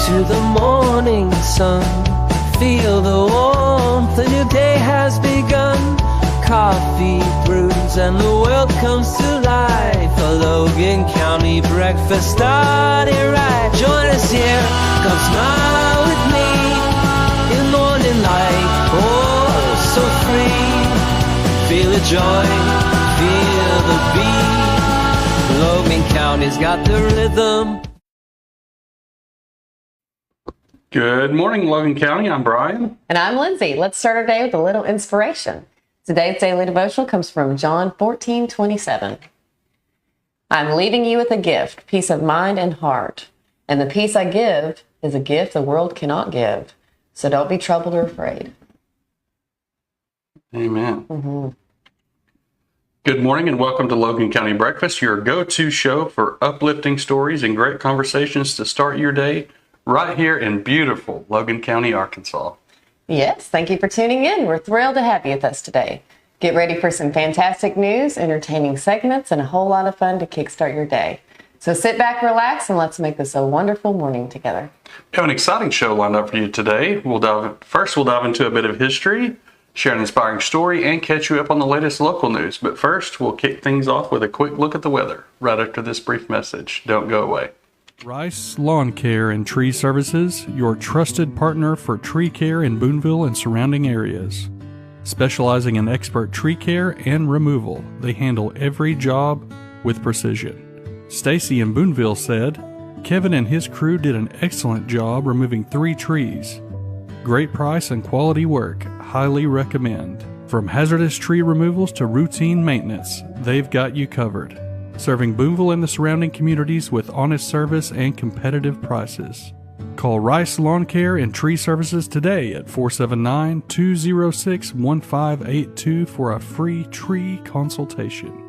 to the morning sun. Feel the warmth, a new day has begun. Coffee brews and the world comes to life. A Logan County breakfast started right. Join us here, come smile with me in morning light. Oh, so free. Feel the joy, feel the beat. Logan County's got the rhythm. Good morning, Logan County. I'm Brian. And I'm Lindsey. Let's start our day with a little inspiration. Today's daily devotional comes from John 14:27. I'm leaving you with a gift, peace of mind and heart. And the peace I give is a gift the world cannot give. So don't be troubled or afraid. Amen. Good morning and welcome to Logan County Breakfast, your go-to show for uplifting stories and great conversations to start your day right here in beautiful Logan County, Arkansas. Yes, thank you for tuning in. We're thrilled to have you with us today. Get ready for some fantastic news, entertaining segments, and a whole lot of fun to kickstart your day. So sit back, relax, and let's make this a wonderful morning together. We have an exciting show lined up for you today. We'll dive into a bit of history, share an inspiring story, and catch you up on the latest local news. But first, we'll kick things off with a quick look at the weather right after this brief message. Don't go away. Rice Lawn Care and Tree Services, your trusted partner for tree care in Boonville and surrounding areas. Specializing in expert tree care and removal, they handle every job with precision. Stacy in Boonville said, Kevin and his crew did an excellent job removing 3 trees. Great price and quality work, highly recommend. From hazardous tree removals to routine maintenance, they've got you covered. Serving Boonville and the surrounding communities with honest service and competitive prices. Call Rice Lawn Care and Tree Services today at 479-206-1582 for a free tree consultation.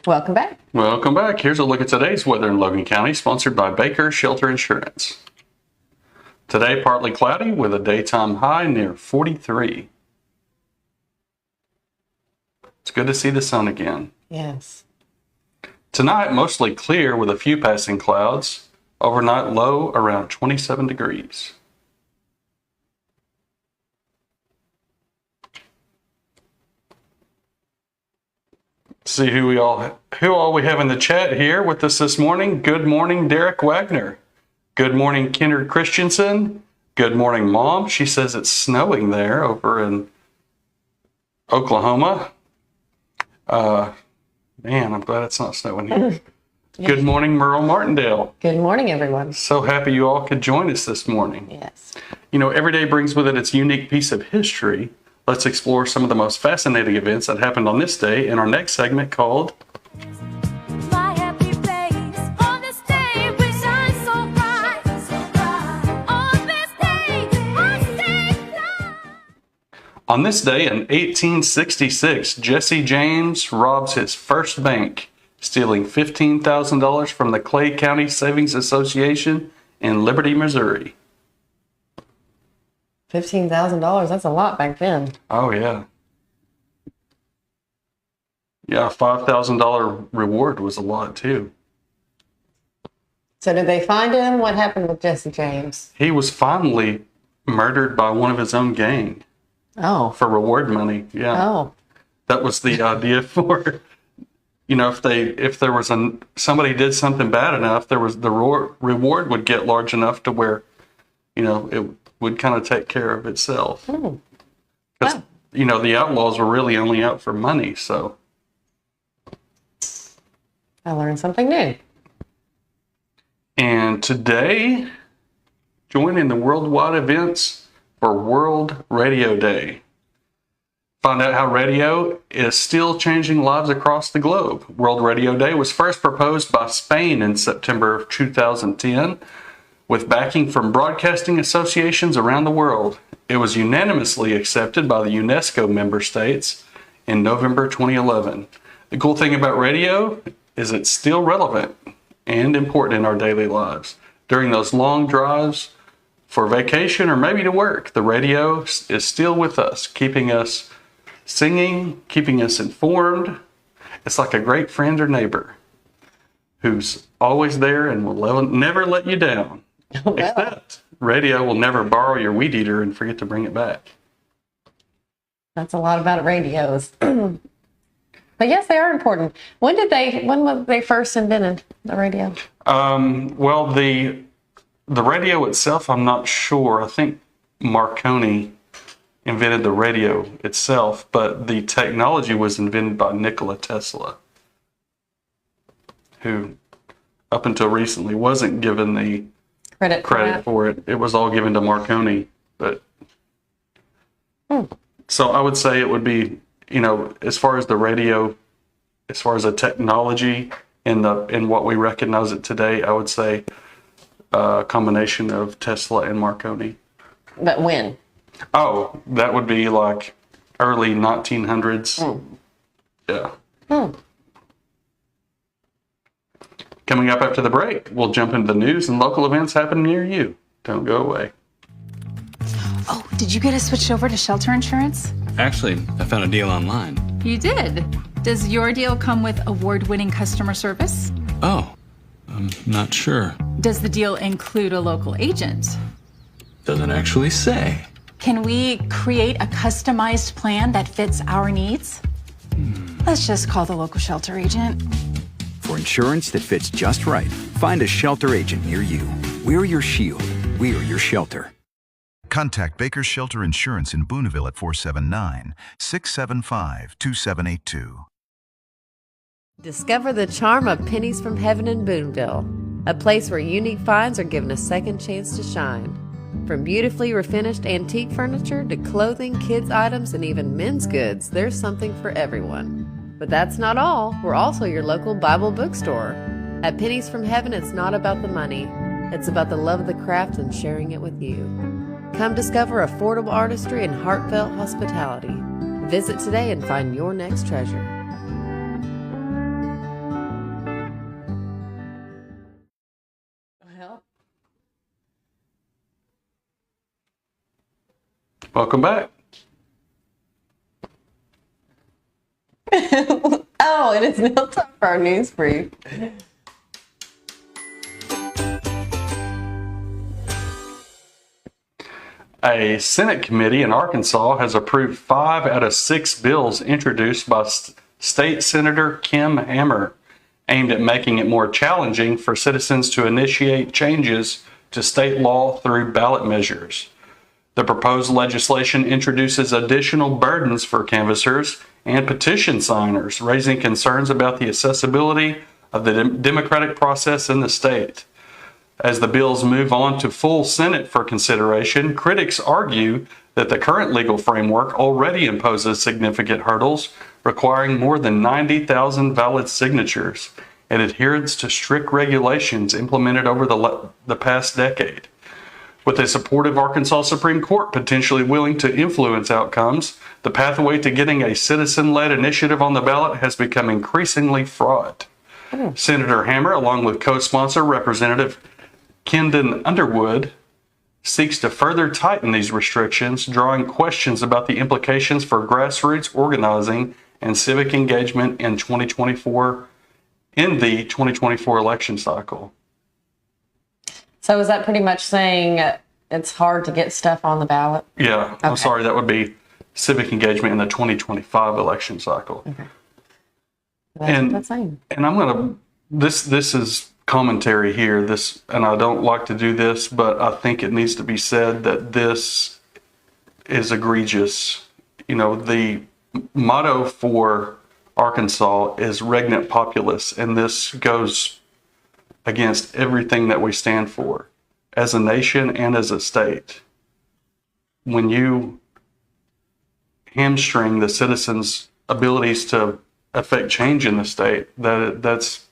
Welcome back. Welcome back. Here's a look at today's weather in Logan County, sponsored by Baker Shelter Insurance. Today, partly cloudy with a daytime high near 43. It's good to see the sun again. Yes. Tonight, mostly clear with a few passing clouds. Overnight low around 27 degrees. See who all we have in the chat here with us this morning. Good morning, Derek Wagner. Good morning, Kendra Christensen. Good morning, Mom. She says it's snowing there over in Oklahoma. Man, I'm glad it's not snowing here. Good morning, Merle Martindale. Good morning, everyone. So happy you all could join us this morning. Yes. You know, every day brings with it its unique piece of history. Let's explore some of the most fascinating events that happened on this day in our next segment called My happy place. On this day we shine so bright, so bright. On this day I stay fly. On this day in 1866, Jesse James robs his first bank, stealing $15,000 from the Clay County Savings Association in Liberty, Missouri. $15,000, that's a lot back then. Oh, yeah. Yeah, a $5,000 reward was a lot, too. So did they find him? What happened with Jesse James? He was finally murdered by one of his own gang Oh. for reward money. Yeah. Oh. That was the idea for, you know, if there was somebody did something bad enough, there was the reward would get large enough to where, you know, it would kind of take care of itself. Because, you know, the outlaws were really only out for money, so. I learned something new. And today, join in the worldwide events for World Radio Day. Find out how radio is still changing lives across the globe. World Radio Day was first proposed by Spain in September of 2010 with backing from broadcasting associations around the world. It was unanimously accepted by the UNESCO member states in November 2011. The cool thing about radio is it's still relevant and important in our daily lives. During those long drives for vacation or maybe to work, the radio is still with us, keeping us singing, keeping us informed. It's like a great friend or neighbor who's always there and will never let you down. Well. Except radio will never borrow your weed eater and forget to bring it back. That's a lot about radios. But yes, they are important. When was they first invented, the radio? Well, the radio itself, I'm not sure. I think Marconi invented the radio itself, but the technology was invented by Nikola Tesla, who up until recently wasn't given the credit for it. It was all given to Marconi. But so I would say it would be, as far as the radio, as far as the technology in what we recognize it today, I would say a combination of Tesla and Marconi. But when? Oh, that would be like early 1900s. Yeah. Coming up after the break, we'll jump into the news and local events happening near you. Don't go away. Oh, did you get us switched over to shelter insurance? Actually, I found a deal online. You did. Does your deal come with award-winning customer service? Oh, I'm not sure. Does the deal include a local agent? Doesn't actually say. Can we create a customized plan that fits our needs? Let's just call the local shelter agent. For insurance that fits just right, find a shelter agent near you. We're your shield. We're your shelter. Contact Baker's Shelter Insurance in Booneville at 479-675-2782. Discover the charm of Pennies from Heaven in Booneville, a place where unique finds are given a second chance to shine. From beautifully refinished antique furniture to clothing, kids' items, and even men's goods, there's something for everyone. But that's not all. We're also your local Bible bookstore. At Pennies from Heaven, it's not about the money. It's about the love of the craft and sharing it with you. Come discover affordable artistry and heartfelt hospitality. Visit today and find your next treasure. Welcome back. Oh, and it's now time for our news brief. A Senate committee in Arkansas has approved 5 out of 6 bills introduced by State Senator Kim Hammer, aimed at making it more challenging for citizens to initiate changes to state law through ballot measures. The proposed legislation introduces additional burdens for canvassers and petition signers, raising concerns about the accessibility of the democratic process in the state. As the bills move on to full Senate for consideration, critics argue that the current legal framework already imposes significant hurdles, requiring more than 90,000 valid signatures and adherence to strict regulations implemented over the past decade. With a supportive Arkansas Supreme Court potentially willing to influence outcomes, the pathway to getting a citizen-led initiative on the ballot has become increasingly fraught. Senator Hammer, along with co-sponsor Representative Kendon Underwood, seeks to further tighten these restrictions, drawing questions about the implications for grassroots organizing and civic engagement in the 2024 election cycle. So is that pretty much saying it's hard to get stuff on the ballot? Yeah, I'm sorry, that would be civic engagement in the 2025 election cycle. Okay. That's what that's saying. And I'm gonna this is commentary here. And I don't like to do this, but I think it needs to be said that this is egregious. The motto for Arkansas is Regnat Populus, and this goes against everything that we stand for as a nation and as a state. When you hamstring the citizens' abilities to affect change in the state. That's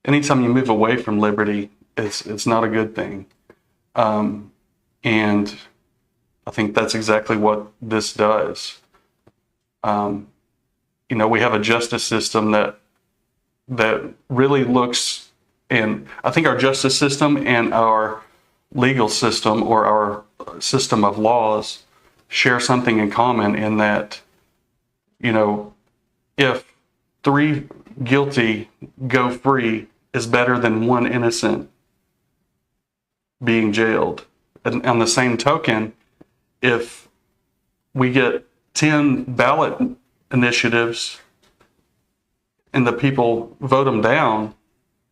anytime you move away from liberty, it's not a good thing. And I think that's exactly what this does. We have a justice system that really looks, and I think our justice system and our legal system, or our system of laws, share something in common in that, if 3 guilty go free is better than 1 innocent being jailed. And on the same token, if we get 10 ballot initiatives and the people vote them down,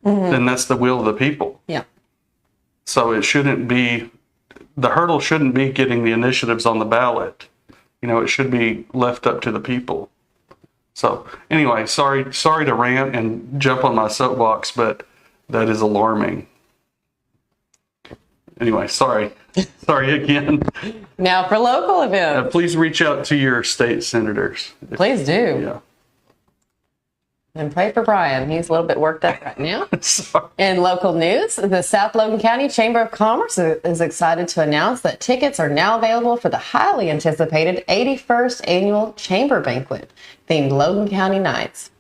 then that's the will of the people. Yeah. So it shouldn't be, the hurdle shouldn't be getting the initiatives on the ballot. It should be left up to the people. So anyway, sorry to rant and jump on my soapbox, but that is alarming. Anyway, sorry again. Now for local events. Please reach out to your state senators. Please do. Yeah. And pray for Brian. He's a little bit worked up right now. Sorry. In local news, the South Logan County Chamber of Commerce is excited to announce that tickets are now available for the highly anticipated 81st Annual Chamber Banquet, themed Logan County Nights.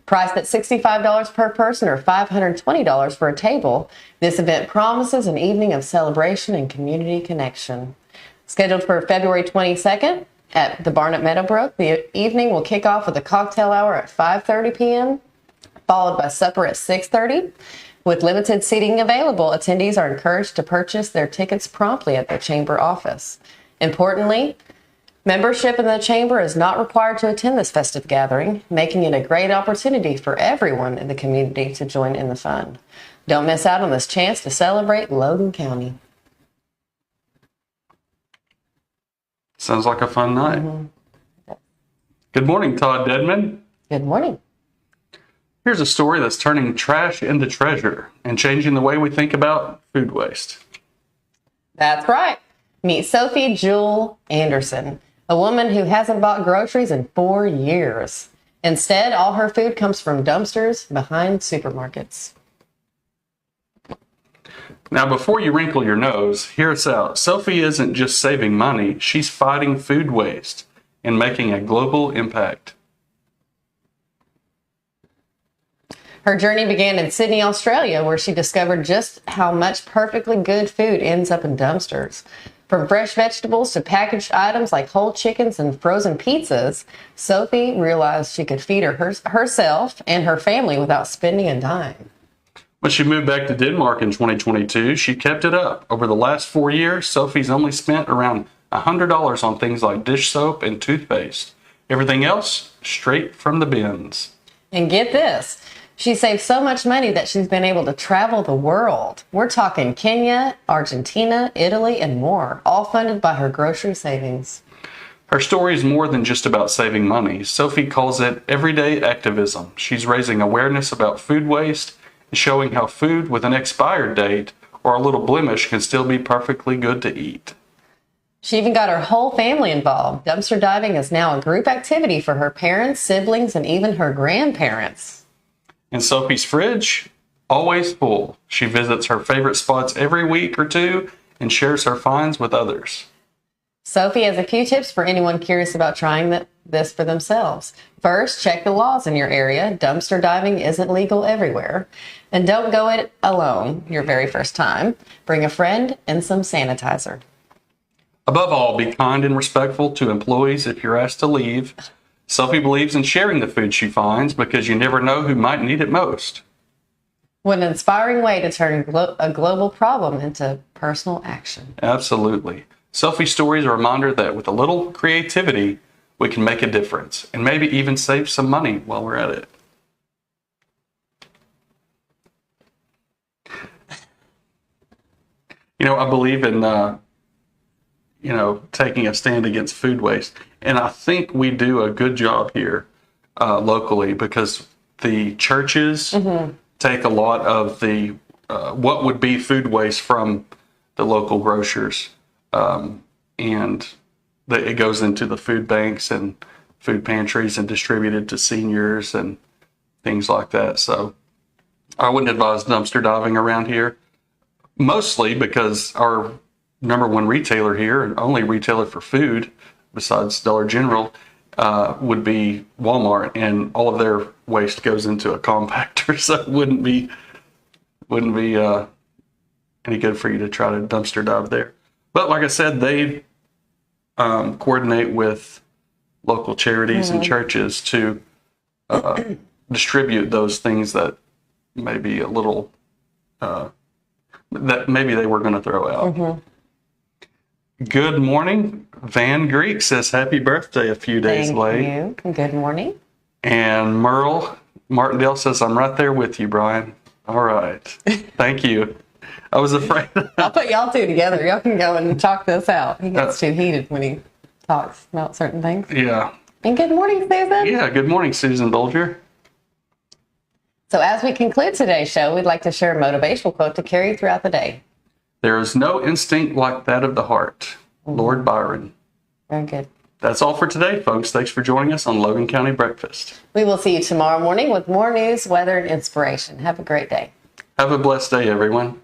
Priced at $65 per person or $520 for a table, this event promises an evening of celebration and community connection. Scheduled for February 22nd at the Barn at Meadowbrook, the evening will kick off with a cocktail hour at 5:30 p.m., followed by supper at 6:30. With limited seating available, attendees are encouraged to purchase their tickets promptly at the chamber office. Importantly, membership in the chamber is not required to attend this festive gathering, making it a great opportunity for everyone in the community to join in the fun. Don't miss out on this chance to celebrate Logan County. Sounds like a fun night. Good morning, Todd Dedman. Good morning. Here's a story that's turning trash into treasure and changing the way we think about food waste. That's right. Meet Sophie Jewel Anderson, a woman who hasn't bought groceries in 4 years. Instead, all her food comes from dumpsters behind supermarkets. Now, before you wrinkle your nose, hear us out. Sophie isn't just saving money, she's fighting food waste and making a global impact. Her journey began in Sydney, Australia, where she discovered just how much perfectly good food ends up in dumpsters. From fresh vegetables to packaged items like whole chickens and frozen pizzas, Sophie realized she could feed herself and her family without spending a dime. When she moved back to Denmark in 2022, she kept it up. Over the last 4 years, Sophie's only spent around $100 on things like dish soap and toothpaste. Everything else, straight from the bins. And get this, she saved so much money that she's been able to travel the world. We're talking Kenya, Argentina, Italy, and more, all funded by her grocery savings. Her story is more than just about saving money. Sophie calls it everyday activism. She's raising awareness about food waste and showing how food with an expired date or a little blemish can still be perfectly good to eat. She even got her whole family involved. Dumpster diving is now a group activity for her parents, siblings, and even her grandparents. And Sophie's fridge, always full. She visits her favorite spots every week or two and shares her finds with others. Sophie has a few tips for anyone curious about trying this for themselves. First, check the laws in your area. Dumpster diving isn't legal everywhere. And don't go it alone your very first time. Bring a friend and some sanitizer. Above all, be kind and respectful to employees if you're asked to leave. Sophie believes in sharing the food she finds because you never know who might need it most. What an inspiring way to turn a global problem into personal action. Absolutely. Sophie's story is a reminder that with a little creativity, we can make a difference and maybe even save some money while we're at it. I believe in, taking a stand against food waste. And I think we do a good job here locally because the churches take a lot of the what would be food waste from the local grocers. And it goes into the food banks and food pantries and distributed to seniors and things like that. So I wouldn't advise dumpster diving around here, mostly because our number one retailer here, and only retailer for food besides Dollar General, would be Walmart, and all of their waste goes into a compactor, so it wouldn't be any good for you to try to dumpster dive there. But like I said, they coordinate with local charities and churches to distribute those things that may be a little that maybe they were going to throw out. Good morning. Van Greek says happy birthday a few days late. Thank you. Good morning. And Merle Martindale says, I'm right there with you, Brian. All right. Thank you. I was afraid. I'll put y'all two together. Y'all can go and talk this out. He gets too heated when he talks about certain things. Yeah. And good morning, Susan. Yeah. Good morning, Susan Bolger. So as we conclude today's show, we'd like to share a motivational quote to carry you throughout the day. There is no instinct like that of the heart. Lord Byron. Very good. That's all for today, folks. Thanks for joining us on Logan County Breakfast. We will see you tomorrow morning with more news, weather, and inspiration. Have a great day. Have a blessed day, everyone.